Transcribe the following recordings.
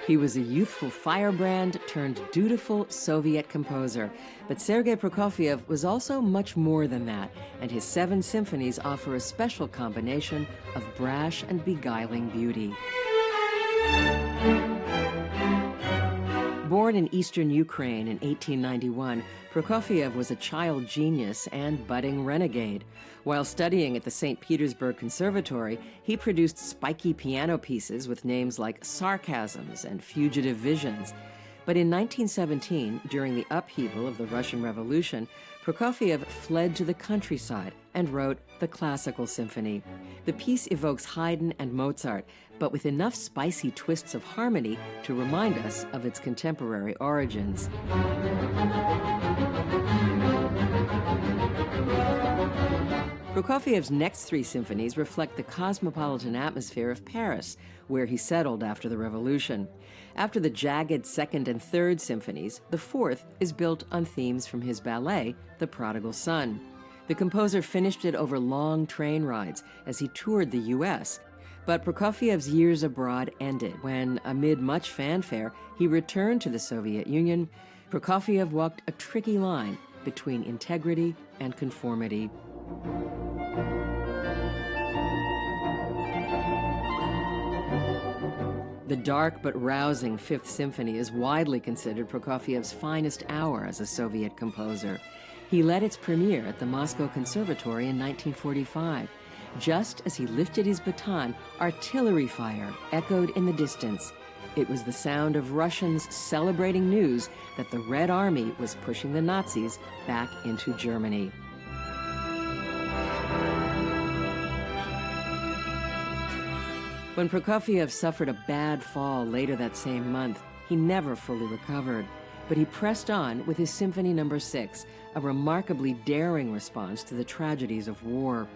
He was a youthful firebrand turned dutiful Soviet composer. But Sergei Prokofiev was also much more than that, and his 7 symphonies offer a special combination of brash and beguiling beauty. Born in eastern Ukraine in 1891, Prokofiev was a child genius and budding renegade. While studying at the St. Petersburg Conservatory, he produced spiky piano pieces with names like Sarcasms and Fugitive Visions. But in 1917, during the upheaval of the Russian Revolution, Prokofiev fled to the countryside and wrote the Classical Symphony. The piece evokes Haydn and Mozart, but with enough spicy twists of harmony to remind us of its contemporary origins. Prokofiev's next 3 symphonies reflect the cosmopolitan atmosphere of Paris, where he settled after the Revolution. After the jagged second and third symphonies, the 4th is built on themes from his ballet, The Prodigal Son. The composer finished it over long train rides as he toured the U.S., but Prokofiev's years abroad ended when, amid much fanfare, he returned to the Soviet Union. Prokofiev walked a tricky line between integrity and conformity. The dark but rousing Fifth Symphony is widely considered Prokofiev's finest hour as a Soviet composer. He led its premiere at the Moscow Conservatory in 1945. Just as he lifted his baton, artillery fire echoed in the distance. It was the sound of Russians celebrating news that the Red Army was pushing the Nazis back into Germany. When Prokofiev suffered a bad fall later that same month, he never fully recovered. But he pressed on with his Symphony No. 6, a remarkably daring response to the tragedies of war.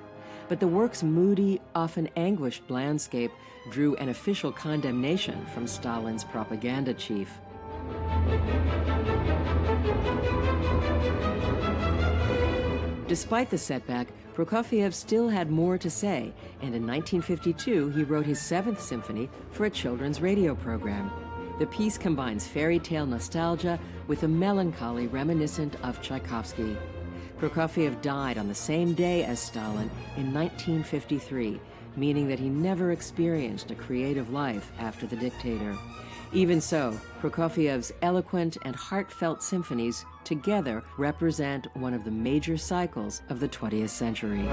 But the work's moody, often anguished landscape drew an official condemnation from Stalin's propaganda chief. Despite the setback, Prokofiev still had more to say, and in 1952 he wrote his 7th symphony for a children's radio program. The piece combines fairy tale nostalgia with a melancholy reminiscent of Tchaikovsky. Prokofiev died on the same day as Stalin in 1953, meaning that he never experienced a creative life after the dictator. Even so, Prokofiev's eloquent and heartfelt symphonies together represent one of the major cycles of the 20th century.